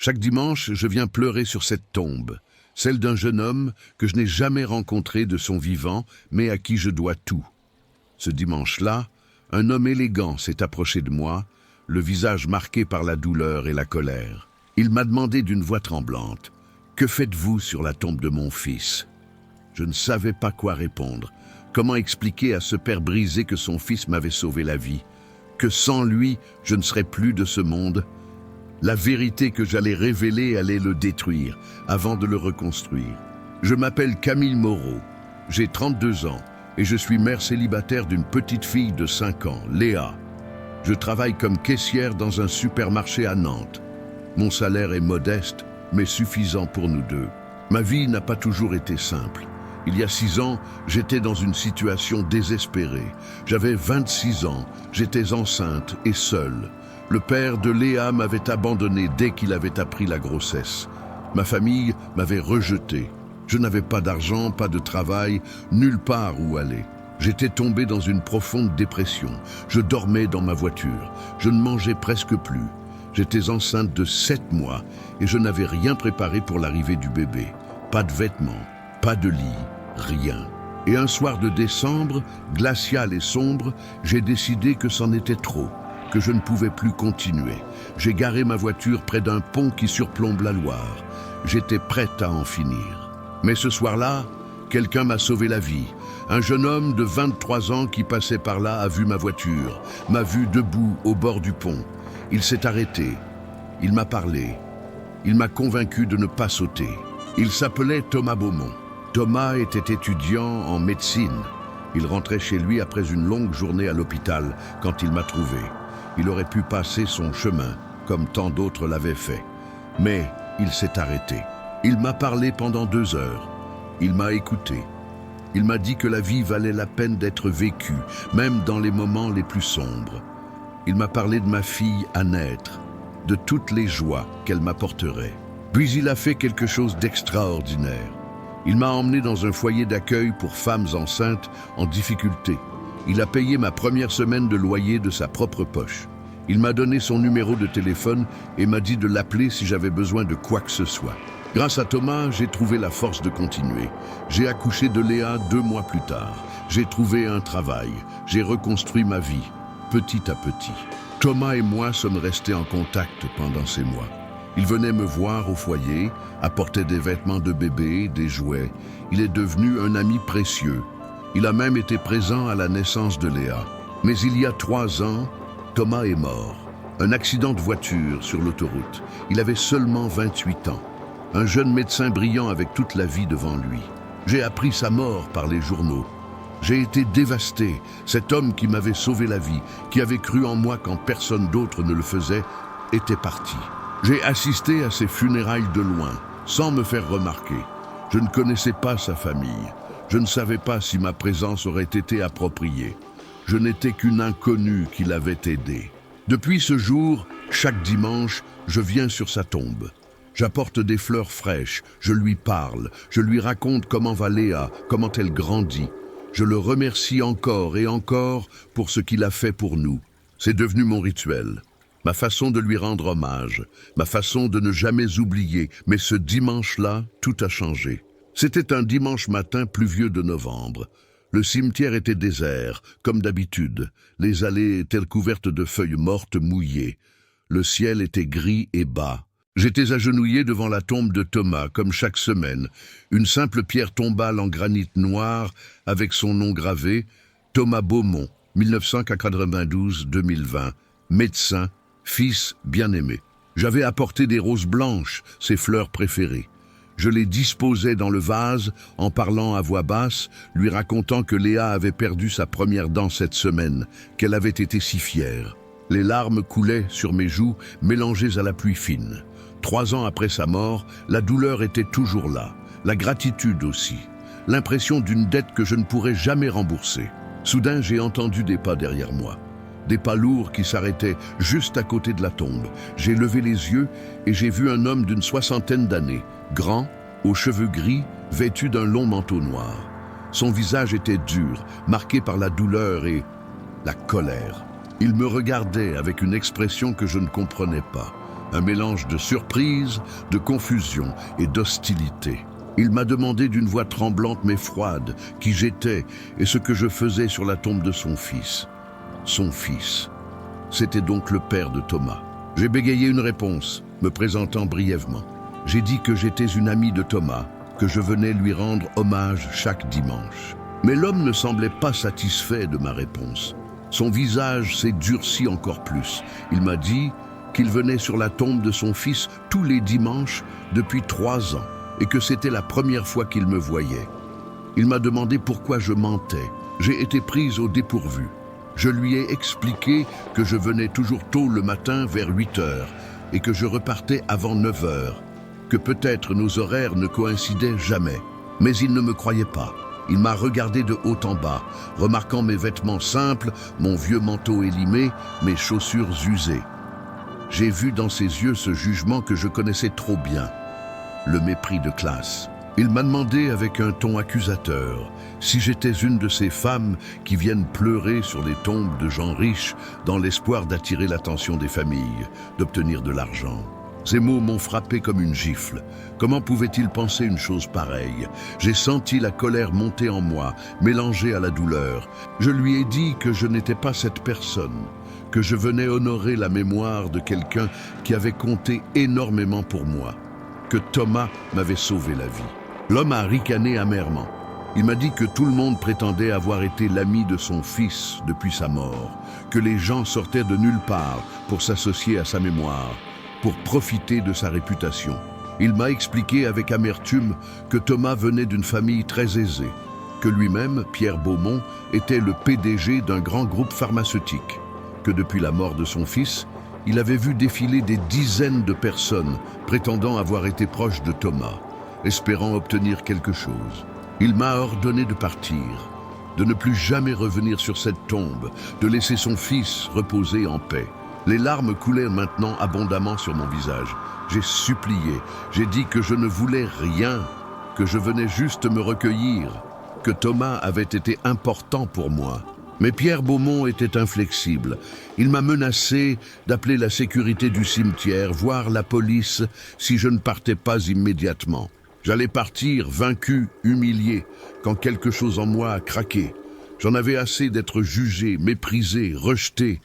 Chaque dimanche, je viens pleurer sur cette tombe, celle d'un jeune homme que je n'ai jamais rencontré de son vivant, mais à qui je dois tout. Ce dimanche-là, un homme élégant s'est approché de moi, le visage marqué par la douleur et la colère. Il m'a demandé d'une voix tremblante, « Que faites-vous sur la tombe de mon fils ?» Je ne savais pas quoi répondre. Comment expliquer à ce père brisé que son fils m'avait sauvé la vie, que sans lui, je ne serais plus de ce monde? La vérité que j'allais révéler allait le détruire avant de le reconstruire. Je m'appelle Camille Moreau, j'ai 32 ans et je suis mère célibataire d'une petite fille de 5 ans, Léa. Je travaille comme caissière dans un supermarché à Nantes. Mon salaire est modeste, mais suffisant pour nous deux. Ma vie n'a pas toujours été simple. Il y a 6 ans, j'étais dans une situation désespérée. J'avais 26 ans, j'étais enceinte et seule. Le père de Léa m'avait abandonné dès qu'il avait appris la grossesse. Ma famille m'avait rejeté. Je n'avais pas d'argent, pas de travail, nulle part où aller. J'étais tombé dans une profonde dépression. Je dormais dans ma voiture. Je ne mangeais presque plus. J'étais enceinte de 7 mois et je n'avais rien préparé pour l'arrivée du bébé. Pas de vêtements, pas de lit, rien. Et un soir de décembre, glacial et sombre, j'ai décidé que c'en était trop, que je ne pouvais plus continuer. J'ai garé ma voiture près d'un pont qui surplombe la Loire. J'étais prête à en finir. Mais ce soir-là, quelqu'un m'a sauvé la vie. Un jeune homme de 23 ans qui passait par là a vu ma voiture, m'a vu debout au bord du pont. Il s'est arrêté. Il m'a parlé. Il m'a convaincu de ne pas sauter. Il s'appelait Thomas Beaumont. Thomas était étudiant en médecine. Il rentrait chez lui après une longue journée à l'hôpital quand il m'a trouvé. Il aurait pu passer son chemin, comme tant d'autres l'avaient fait. Mais il s'est arrêté. Il m'a parlé pendant 2 heures. Il m'a écouté. Il m'a dit que la vie valait la peine d'être vécue, même dans les moments les plus sombres. Il m'a parlé de ma fille à naître, de toutes les joies qu'elle m'apporterait. Puis il a fait quelque chose d'extraordinaire. Il m'a emmené dans un foyer d'accueil pour femmes enceintes en difficulté. Il a payé ma première semaine de loyer de sa propre poche. Il m'a donné son numéro de téléphone et m'a dit de l'appeler si j'avais besoin de quoi que ce soit. Grâce à Thomas, j'ai trouvé la force de continuer. J'ai accouché de Léa 2 mois plus tard. J'ai trouvé un travail. J'ai reconstruit ma vie, petit à petit. Thomas et moi sommes restés en contact pendant ces mois. Il venait me voir au foyer, apportait des vêtements de bébé, des jouets. Il est devenu un ami précieux. Il a même été présent à la naissance de Léa. Mais il y a 3 ans, Thomas est mort. Un accident de voiture sur l'autoroute. Il avait seulement 28 ans. Un jeune médecin brillant avec toute la vie devant lui. J'ai appris sa mort par les journaux. J'ai été dévasté. Cet homme qui m'avait sauvé la vie, qui avait cru en moi quand personne d'autre ne le faisait, était parti. J'ai assisté à ses funérailles de loin, sans me faire remarquer. Je ne connaissais pas sa famille. Je ne savais pas si ma présence aurait été appropriée. Je n'étais qu'une inconnue qui l'avait aidé. Depuis ce jour, chaque dimanche, je viens sur sa tombe. J'apporte des fleurs fraîches, je lui parle, je lui raconte comment va Léa, comment elle grandit. Je le remercie encore et encore pour ce qu'il a fait pour nous. C'est devenu mon rituel, ma façon de lui rendre hommage, ma façon de ne jamais oublier. Mais ce dimanche-là, tout a changé. C'était un dimanche matin pluvieux de novembre. Le cimetière était désert, comme d'habitude. Les allées étaient couvertes de feuilles mortes mouillées. Le ciel était gris et bas. J'étais agenouillé devant la tombe de Thomas, comme chaque semaine. Une simple pierre tombale en granit noir, avec son nom gravé, Thomas Beaumont, 1992-2020, médecin, fils bien-aimé. J'avais apporté des roses blanches, ses fleurs préférées. Je les disposais dans le vase, en parlant à voix basse, lui racontant que Léa avait perdu sa première dent cette semaine, qu'elle avait été si fière. Les larmes coulaient sur mes joues, mélangées à la pluie fine. 3 ans après sa mort, la douleur était toujours là, la gratitude aussi, l'impression d'une dette que je ne pourrais jamais rembourser. Soudain, j'ai entendu des pas derrière moi, des pas lourds qui s'arrêtaient juste à côté de la tombe. J'ai levé les yeux et j'ai vu un homme d'une 60aine d'années, grand, aux cheveux gris, vêtu d'un long manteau noir. Son visage était dur, marqué par la douleur et la colère. Il me regardait avec une expression que je ne comprenais pas. Un mélange de surprise, de confusion et d'hostilité. Il m'a demandé d'une voix tremblante mais froide qui j'étais et ce que je faisais sur la tombe de son fils. Son fils. C'était donc le père de Thomas. J'ai bégayé une réponse, me présentant brièvement. J'ai dit que j'étais une amie de Thomas, que je venais lui rendre hommage chaque dimanche. Mais l'homme ne semblait pas satisfait de ma réponse. Son visage s'est durci encore plus. Il m'a dit qu'il venait sur la tombe de son fils tous les dimanches depuis 3 ans et que c'était la première fois qu'il me voyait. Il m'a demandé pourquoi je mentais. J'ai été prise au dépourvu. Je lui ai expliqué que je venais toujours tôt le matin vers 8 heures et que je repartais avant 9 heures, que peut-être nos horaires ne coïncidaient jamais. Mais il ne me croyait pas. Il m'a regardé de haut en bas, remarquant mes vêtements simples, mon vieux manteau élimé, mes chaussures usées. J'ai vu dans ses yeux ce jugement que je connaissais trop bien, le mépris de classe. Il m'a demandé avec un ton accusateur si j'étais une de ces femmes qui viennent pleurer sur les tombes de gens riches dans l'espoir d'attirer l'attention des familles, d'obtenir de l'argent. Ces mots m'ont frappé comme une gifle. Comment pouvait-il penser une chose pareille? J'ai senti la colère monter en moi, mélangée à la douleur. Je lui ai dit que je n'étais pas cette personne, que je venais honorer la mémoire de quelqu'un qui avait compté énormément pour moi, que Thomas m'avait sauvé la vie. L'homme a ricané amèrement. Il m'a dit que tout le monde prétendait avoir été l'ami de son fils depuis sa mort, que les gens sortaient de nulle part pour s'associer à sa mémoire, pour profiter de sa réputation. Il m'a expliqué avec amertume que Thomas venait d'une famille très aisée, que lui-même, Pierre Beaumont, était le PDG d'un grand groupe pharmaceutique, que depuis la mort de son fils, il avait vu défiler des dizaines de personnes prétendant avoir été proches de Thomas, espérant obtenir quelque chose. Il m'a ordonné de partir, de ne plus jamais revenir sur cette tombe, de laisser son fils reposer en paix. Les larmes coulaient maintenant abondamment sur mon visage. J'ai supplié, j'ai dit que je ne voulais rien, que je venais juste me recueillir, que Thomas avait été important pour moi. Mais Pierre Beaumont était inflexible. Il m'a menacé d'appeler la sécurité du cimetière, voire la police, si je ne partais pas immédiatement. J'allais partir vaincu, humilié, quand quelque chose en moi a craqué. J'en avais assez d'être jugé, méprisé, rejeté.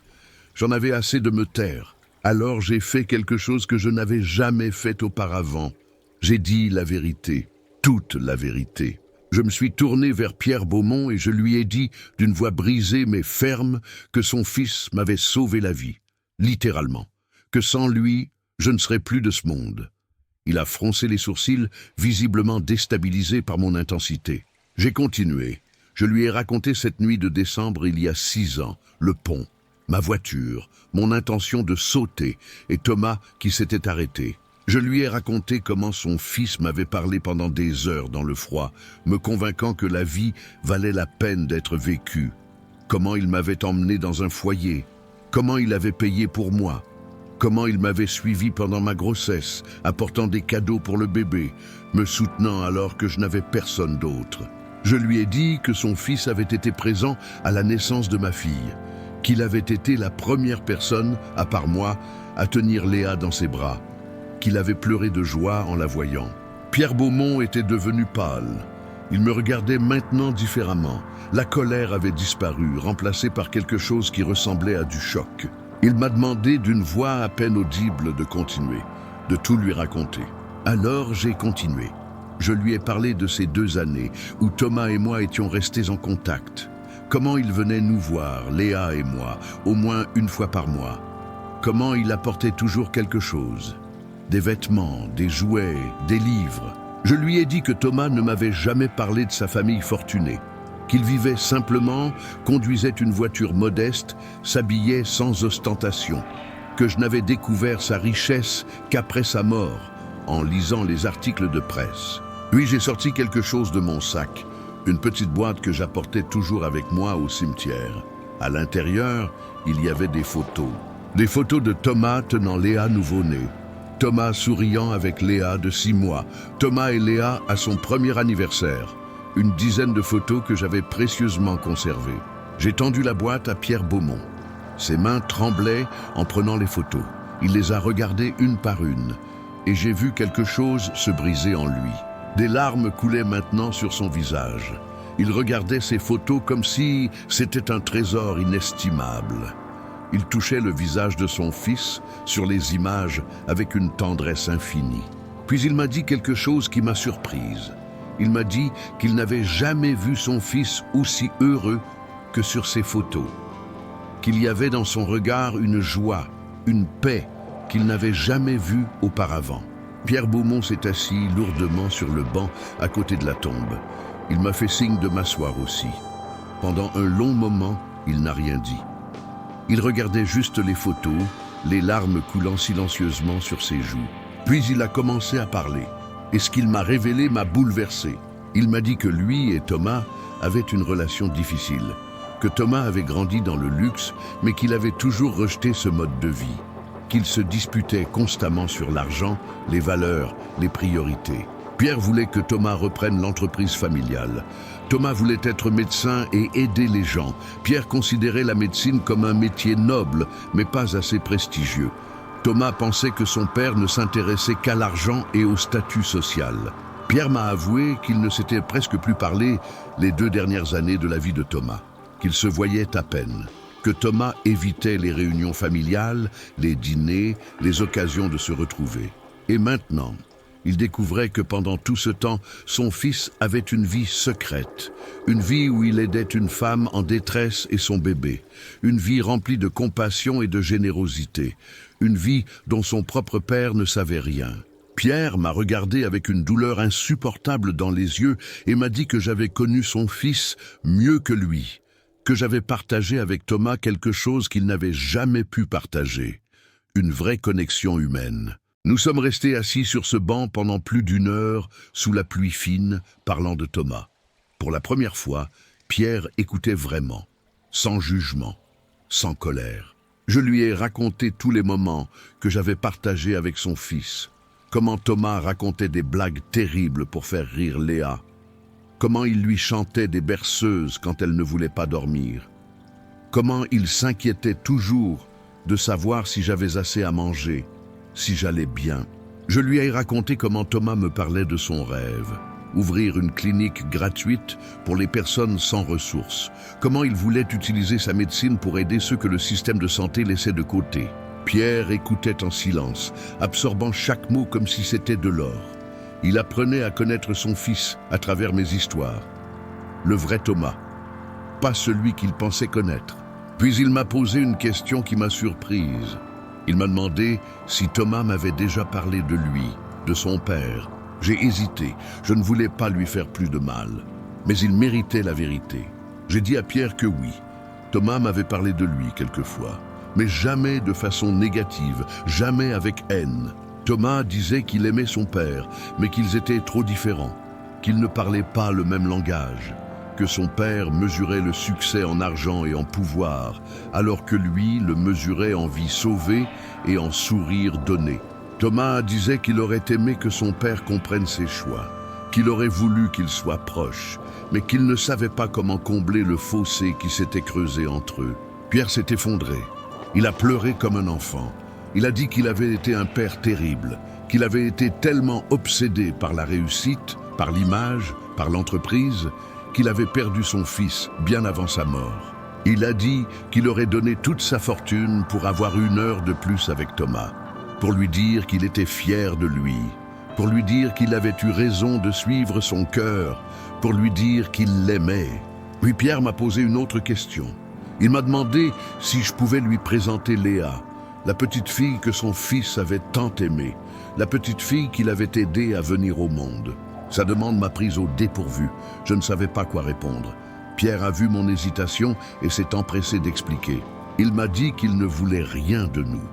J'en avais assez de me taire. Alors j'ai fait quelque chose que je n'avais jamais fait auparavant. J'ai dit la vérité, toute la vérité. Je me suis tourné vers Pierre Beaumont et je lui ai dit, d'une voix brisée mais ferme, que son fils m'avait sauvé la vie, littéralement, que sans lui, je ne serais plus de ce monde. Il a froncé les sourcils, visiblement déstabilisé par mon intensité. J'ai continué. Je lui ai raconté cette nuit de décembre il y a 6 ans, le pont, ma voiture, mon intention de sauter et Thomas qui s'était arrêté. Je lui ai raconté comment son fils m'avait parlé pendant des heures dans le froid, me convainquant que la vie valait la peine d'être vécue. Comment il m'avait emmené dans un foyer, comment il avait payé pour moi, comment il m'avait suivi pendant ma grossesse, apportant des cadeaux pour le bébé, me soutenant alors que je n'avais personne d'autre. Je lui ai dit que son fils avait été présent à la naissance de ma fille, qu'il avait été la première personne, à part moi, à tenir Léa dans ses bras, qu'il avait pleuré de joie en la voyant. Pierre Beaumont était devenu pâle. Il me regardait maintenant différemment. La colère avait disparu, remplacée par quelque chose qui ressemblait à du choc. Il m'a demandé d'une voix à peine audible de continuer, de tout lui raconter. Alors j'ai continué. Je lui ai parlé de ces 2 années où Thomas et moi étions restés en contact. Comment il venait nous voir, Léa et moi, au moins une fois par mois. Comment il apportait toujours quelque chose. Des vêtements, des jouets, des livres. Je lui ai dit que Thomas ne m'avait jamais parlé de sa famille fortunée, qu'il vivait simplement, conduisait une voiture modeste, s'habillait sans ostentation, que je n'avais découvert sa richesse qu'après sa mort, en lisant les articles de presse. Puis j'ai sorti quelque chose de mon sac, une petite boîte que j'apportais toujours avec moi au cimetière. À l'intérieur, il y avait des photos. Des photos de Thomas tenant Léa nouveau-née. Thomas souriant avec Léa de 6 mois, Thomas et Léa à son premier anniversaire. Une dizaine de photos que j'avais précieusement conservées. J'ai tendu la boîte à Pierre Beaumont. Ses mains tremblaient en prenant les photos. Il les a regardées une par une, et j'ai vu quelque chose se briser en lui. Des larmes coulaient maintenant sur son visage. Il regardait ses photos comme si c'était un trésor inestimable. Il touchait le visage de son fils sur les images avec une tendresse infinie. Puis il m'a dit quelque chose qui m'a surprise. Il m'a dit qu'il n'avait jamais vu son fils aussi heureux que sur ces photos, qu'il y avait dans son regard une joie, une paix qu'il n'avait jamais vue auparavant. Pierre Beaumont s'est assis lourdement sur le banc à côté de la tombe. Il m'a fait signe de m'asseoir aussi. Pendant un long moment, il n'a rien dit. Il regardait juste les photos, les larmes coulant silencieusement sur ses joues. Puis il a commencé à parler. Et ce qu'il m'a révélé m'a bouleversé. Il m'a dit que lui et Thomas avaient une relation difficile, que Thomas avait grandi dans le luxe, mais qu'il avait toujours rejeté ce mode de vie, qu'ils se disputaient constamment sur l'argent, les valeurs, les priorités. Pierre voulait que Thomas reprenne l'entreprise familiale. Thomas voulait être médecin et aider les gens. Pierre considérait la médecine comme un métier noble, mais pas assez prestigieux. Thomas pensait que son père ne s'intéressait qu'à l'argent et au statut social. Pierre m'a avoué qu'il ne s'était presque plus parlé les 2 dernières années de la vie de Thomas, qu'il se voyait à peine, que Thomas évitait les réunions familiales, les dîners, les occasions de se retrouver. Et maintenant, il découvrait que pendant tout ce temps, son fils avait une vie secrète, une vie où il aidait une femme en détresse et son bébé, une vie remplie de compassion et de générosité, une vie dont son propre père ne savait rien. Pierre m'a regardé avec une douleur insupportable dans les yeux et m'a dit que j'avais connu son fils mieux que lui, que j'avais partagé avec Thomas quelque chose qu'il n'avait jamais pu partager, une vraie connexion humaine. Nous sommes restés assis sur ce banc pendant plus d'1 heure, sous la pluie fine, parlant de Thomas. Pour la première fois, Pierre écoutait vraiment, sans jugement, sans colère. Je lui ai raconté tous les moments que j'avais partagés avec son fils, comment Thomas racontait des blagues terribles pour faire rire Léa, comment il lui chantait des berceuses quand elle ne voulait pas dormir, comment il s'inquiétait toujours de savoir si j'avais assez à manger, si j'allais bien. Je lui ai raconté comment Thomas me parlait de son rêve, ouvrir une clinique gratuite pour les personnes sans ressources, comment il voulait utiliser sa médecine pour aider ceux que le système de santé laissait de côté. Pierre écoutait en silence, absorbant chaque mot comme si c'était de l'or. Il apprenait à connaître son fils à travers mes histoires. Le vrai Thomas, pas celui qu'il pensait connaître. Puis il m'a posé une question qui m'a surprise. Il m'a demandé si Thomas m'avait déjà parlé de lui, de son père. J'ai hésité, je ne voulais pas lui faire plus de mal. Mais il méritait la vérité. J'ai dit à Pierre que oui, Thomas m'avait parlé de lui quelquefois, mais jamais de façon négative, jamais avec haine. Thomas disait qu'il aimait son père, mais qu'ils étaient trop différents, qu'ils ne parlaient pas le même langage, que son père mesurait le succès en argent et en pouvoir, alors que lui le mesurait en vie sauvée et en sourire donné. Thomas disait qu'il aurait aimé que son père comprenne ses choix, qu'il aurait voulu qu'ils soient proches, mais qu'il ne savait pas comment combler le fossé qui s'était creusé entre eux. Pierre s'est effondré. Il a pleuré comme un enfant. Il a dit qu'il avait été un père terrible, qu'il avait été tellement obsédé par la réussite, par l'image, par l'entreprise, qu'il avait perdu son fils bien avant sa mort. Il a dit qu'il aurait donné toute sa fortune pour avoir 1 heure de plus avec Thomas, pour lui dire qu'il était fier de lui, pour lui dire qu'il avait eu raison de suivre son cœur, pour lui dire qu'il l'aimait. Puis Pierre m'a posé une autre question. Il m'a demandé si je pouvais lui présenter Léa, la petite fille que son fils avait tant aimée, la petite fille qu'il avait aidé à venir au monde. Sa demande m'a prise au dépourvu. Je ne savais pas quoi répondre. Pierre a vu mon hésitation et s'est empressé d'expliquer. Il m'a dit qu'il ne voulait rien de nous,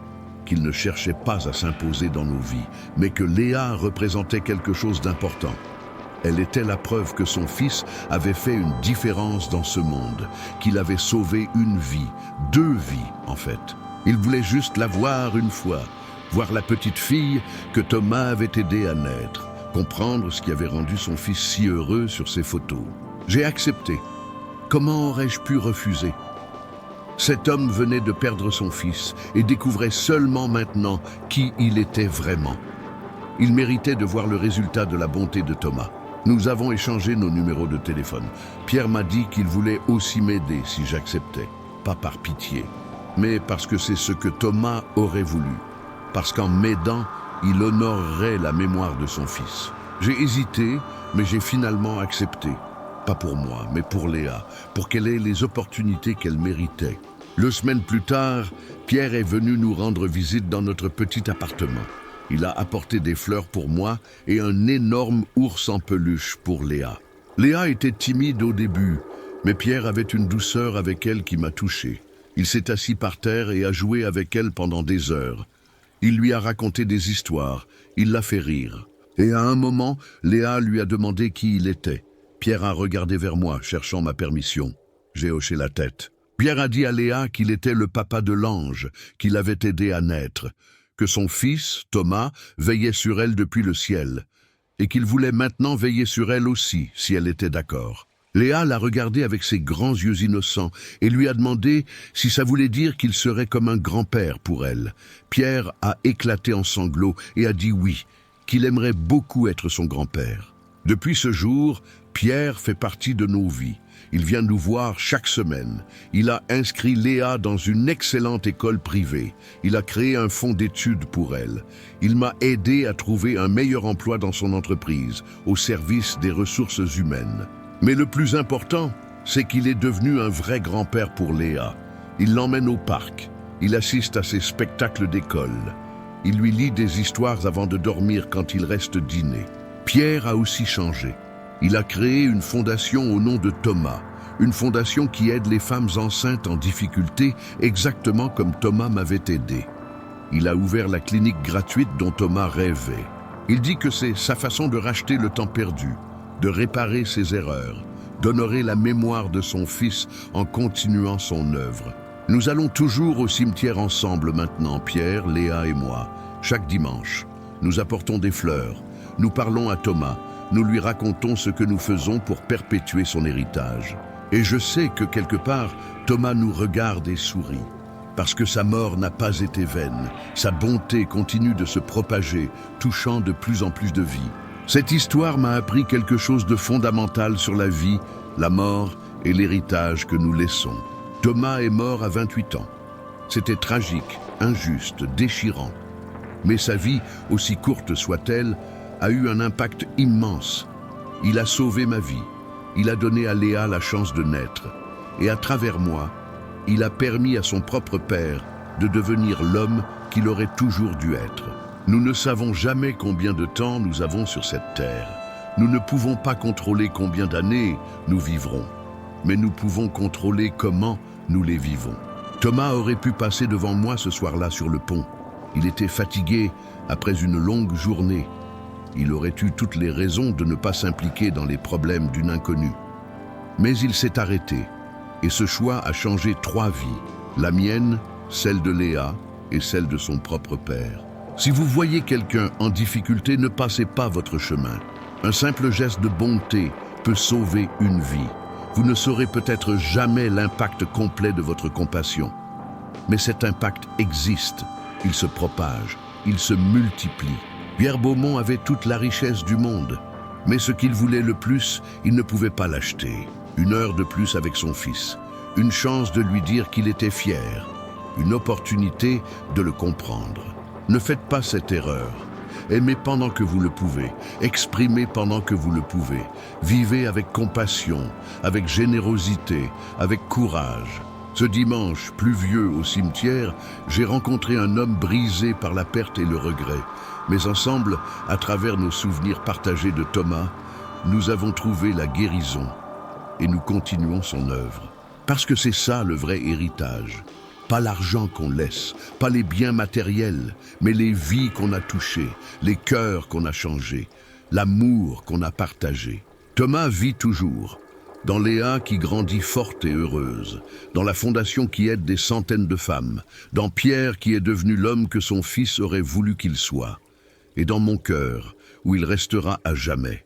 qu'il ne cherchait pas à s'imposer dans nos vies, mais que Léa représentait quelque chose d'important. Elle était la preuve que son fils avait fait une différence dans ce monde, qu'il avait sauvé une vie, 2 vies en fait. Il voulait juste la voir une fois, voir la petite fille que Thomas avait aidé à naître, comprendre ce qui avait rendu son fils si heureux sur ses photos. J'ai accepté. Comment aurais-je pu refuser? Cet homme venait de perdre son fils et découvrait seulement maintenant qui il était vraiment. Il méritait de voir le résultat de la bonté de Thomas. Nous avons échangé nos numéros de téléphone. Pierre m'a dit qu'il voulait aussi m'aider si j'acceptais, pas par pitié, mais parce que c'est ce que Thomas aurait voulu. Parce qu'en m'aidant, il honorerait la mémoire de son fils. J'ai hésité, mais j'ai finalement accepté. Pas pour moi, mais pour Léa, pour qu'elle ait les opportunités qu'elle méritait. 2 semaines plus tard, Pierre est venu nous rendre visite dans notre petit appartement. Il a apporté des fleurs pour moi et un énorme ours en peluche pour Léa. Léa était timide au début, mais Pierre avait une douceur avec elle qui m'a touché. Il s'est assis par terre et a joué avec elle pendant des heures. Il lui a raconté des histoires, il l'a fait rire. Et à un moment, Léa lui a demandé qui il était. Pierre a regardé vers moi, cherchant ma permission. J'ai hoché la tête. Pierre a dit à Léa qu'il était le papa de l'ange, qu'il avait aidé à naître, que son fils, Thomas, veillait sur elle depuis le ciel, et qu'il voulait maintenant veiller sur elle aussi, si elle était d'accord. Léa l'a regardé avec ses grands yeux innocents et lui a demandé si ça voulait dire qu'il serait comme un grand-père pour elle. Pierre a éclaté en sanglots et a dit oui, qu'il aimerait beaucoup être son grand-père. Depuis ce jour, Pierre fait partie de nos vies. Il vient nous voir chaque semaine. Il a inscrit Léa dans une excellente école privée. Il a créé un fonds d'études pour elle. Il m'a aidé à trouver un meilleur emploi dans son entreprise, au service des ressources humaines. Mais le plus important, c'est qu'il est devenu un vrai grand-père pour Léa. Il l'emmène au parc. Il assiste à ses spectacles d'école. Il lui lit des histoires avant de dormir quand il reste dîner. Pierre a aussi changé. Il a créé une fondation au nom de Thomas, une fondation qui aide les femmes enceintes en difficulté, exactement comme Thomas m'avait aidé. Il a ouvert la clinique gratuite dont Thomas rêvait. Il dit que c'est sa façon de racheter le temps perdu, de réparer ses erreurs, d'honorer la mémoire de son fils en continuant son œuvre. Nous allons toujours au cimetière ensemble maintenant, Pierre, Léa et moi, chaque dimanche. Nous apportons des fleurs, nous parlons à Thomas, nous lui racontons ce que nous faisons pour perpétuer son héritage. Et je sais que quelque part, Thomas nous regarde et sourit. Parce que sa mort n'a pas été vaine, sa bonté continue de se propager, touchant de plus en plus de vie. Cette histoire m'a appris quelque chose de fondamental sur la vie, la mort et l'héritage que nous laissons. Thomas est mort à 28 ans. C'était tragique, injuste, déchirant. Mais sa vie, aussi courte soit-elle, a eu un impact immense. Il a sauvé ma vie. Il a donné à Léa la chance de naître. Et à travers moi, il a permis à son propre père de devenir l'homme qu'il aurait toujours dû être. Nous ne savons jamais combien de temps nous avons sur cette terre. Nous ne pouvons pas contrôler combien d'années nous vivrons. Mais nous pouvons contrôler comment nous les vivons. Thomas aurait pu passer devant moi ce soir-là sur le pont. Il était fatigué après une longue journée. Il aurait eu toutes les raisons de ne pas s'impliquer dans les problèmes d'une inconnue. Mais il s'est arrêté, et ce choix a changé 3 vies, la mienne, celle de Léa et celle de son propre père. Si vous voyez quelqu'un en difficulté, ne passez pas votre chemin. Un simple geste de bonté peut sauver une vie. Vous ne saurez peut-être jamais l'impact complet de votre compassion. Mais cet impact existe, il se propage, il se multiplie. Pierre Beaumont avait toute la richesse du monde, mais ce qu'il voulait le plus, il ne pouvait pas l'acheter. 1 heure de plus avec son fils, une chance de lui dire qu'il était fier, une opportunité de le comprendre. Ne faites pas cette erreur. Aimez pendant que vous le pouvez, exprimez pendant que vous le pouvez. Vivez avec compassion, avec générosité, avec courage. Ce dimanche, pluvieux au cimetière, j'ai rencontré un homme brisé par la perte et le regret. Mais ensemble, à travers nos souvenirs partagés de Thomas, nous avons trouvé la guérison et nous continuons son œuvre. Parce que c'est ça le vrai héritage. Pas l'argent qu'on laisse, pas les biens matériels, mais les vies qu'on a touchées, les cœurs qu'on a changés, l'amour qu'on a partagé. Thomas vit toujours. Dans Léa qui grandit forte et heureuse, dans la fondation qui aide des centaines de femmes, dans Pierre qui est devenu l'homme que son fils aurait voulu qu'il soit, et dans mon cœur, où il restera à jamais.